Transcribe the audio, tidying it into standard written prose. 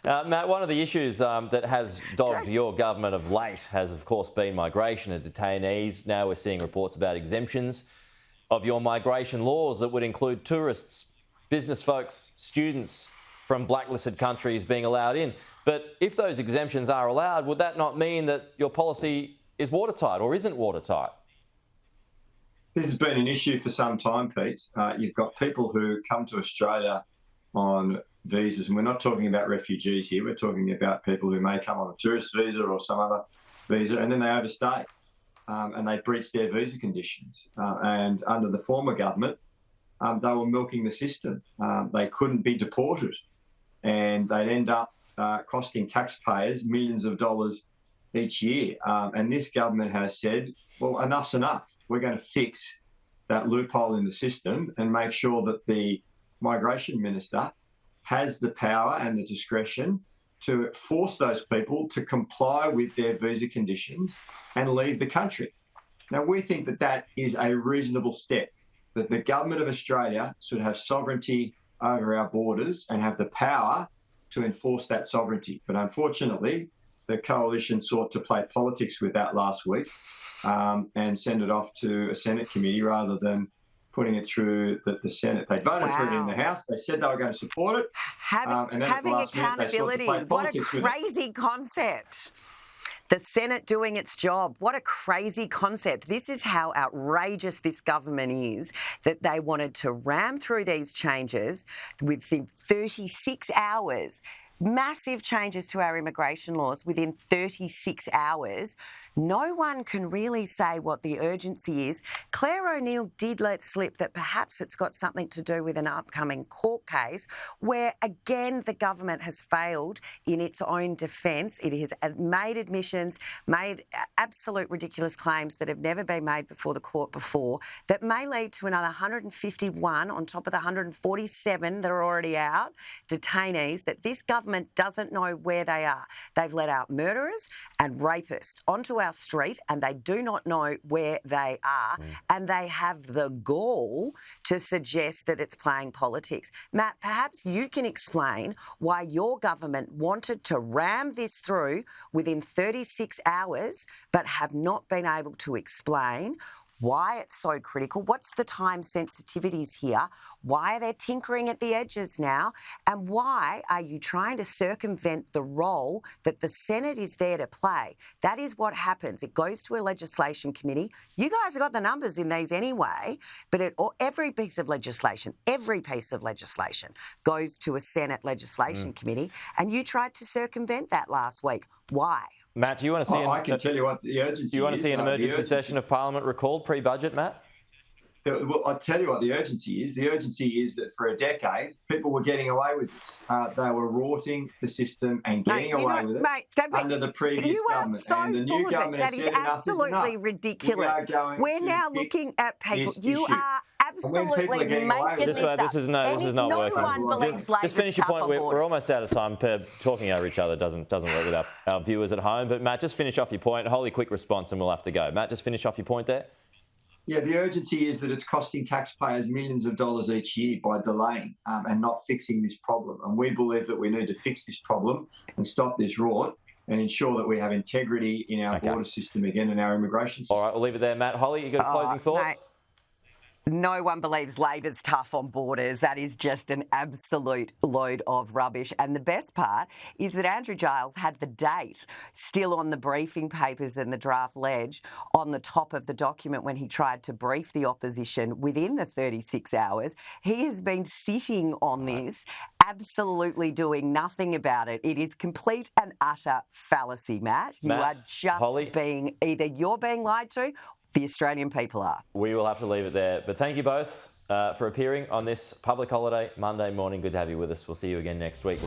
Matt, one of the issues that has dogged your government of late has, of course, been migration and detainees. Now we're seeing reports about exemptions of your migration laws that would include tourists, business folks, students from blacklisted countries being allowed in. But if those exemptions are allowed, would that not mean that your policy is watertight or isn't watertight? This has been an issue for some time, Pete. You've got people who come to Australia on visas, and we're not talking about refugees here. We're talking about people who may come on a tourist visa or some other visa, and then they overstay and they breach their visa conditions. And under the former government, they were milking the system. They couldn't be deported, and they'd end up costing taxpayers millions of dollars each year. And this government has said, well, enough's enough. We're going to fix that loophole in the system and make sure that the Migration Minister has the power and the discretion to force those people to comply with their visa conditions and leave the country. Now, we think that that is a reasonable step, that the government of Australia should have sovereignty over our borders and have the power to enforce that sovereignty. But unfortunately, the coalition sought to play politics with that last week and send it off to a Senate committee rather than putting it through the Senate. They voted for it in the House. They said they were going to support it. Having accountability, what a crazy concept. The Senate doing its job. What a crazy concept. This is how outrageous this government is, that they wanted to ram through these changes within 36 hours. Massive changes to our immigration laws within 36 hours. No one can really say what the urgency is. Claire O'Neill did let slip that perhaps it's got something to do with an upcoming court case where, again, the government has failed in its own defence. It has made admissions, made absolute ridiculous claims that have never been made before the court before, that may lead to another 151 on top of the 147 that are already out, detainees, that this government doesn't know where they are. They've let out murderers and rapists onto our street and they do not know where they are, and they have the gall to suggest that it's playing politics. Matt, perhaps you can explain why your government wanted to ram this through within 36 hours but have not been able to explain why it's so critical. What's the time sensitivities here? Why are they tinkering at the edges now? And why are you trying to circumvent the role that the Senate is there to play? That is what happens. It goes to a legislation committee. You guys have got the numbers in these anyway, but every piece of legislation goes to a Senate legislation committee, and you tried to circumvent that last week. Why? Matt, do you want to see? I can tell you what the urgency is. Do you want to see an emergency session of Parliament recalled pre-budget, Matt? Well, I'll tell you what the urgency is. The urgency is that for a decade, people were getting away with this. They were rorting the system and getting away with it under the previous government. So and the new government that is absolutely ridiculous. We're now looking at people. You are absolutely making this up. This is not working. No one believes Labor's just finish your point. tougher We're almost out of time. Talking over each other doesn't work with our viewers at home. But Matt, just finish off your point. Wholly quick response, and we'll have to go. Matt, just finish off your point there. Yeah, the urgency is that it's costing taxpayers millions of dollars each year by delaying and not fixing this problem. And we believe that we need to fix this problem and stop this rort and ensure that we have integrity in our border system again and our immigration system. All right, we'll leave it there. Matt, Holly, you got a closing thought? Mate. No one believes Labor's tough on borders. That is just an absolute load of rubbish. And the best part is that Andrew Giles had the date still on the briefing papers and the draft ledge on the top of the document when he tried to brief the opposition within the 36 hours. He has been sitting on this, absolutely doing nothing about it. It is complete and utter fallacy, Matt. You are just either you're being lied to, the Australian people are. We will have to leave it there. But thank you both for appearing on this public holiday Monday morning. Good to have you with us. We'll see you again next week.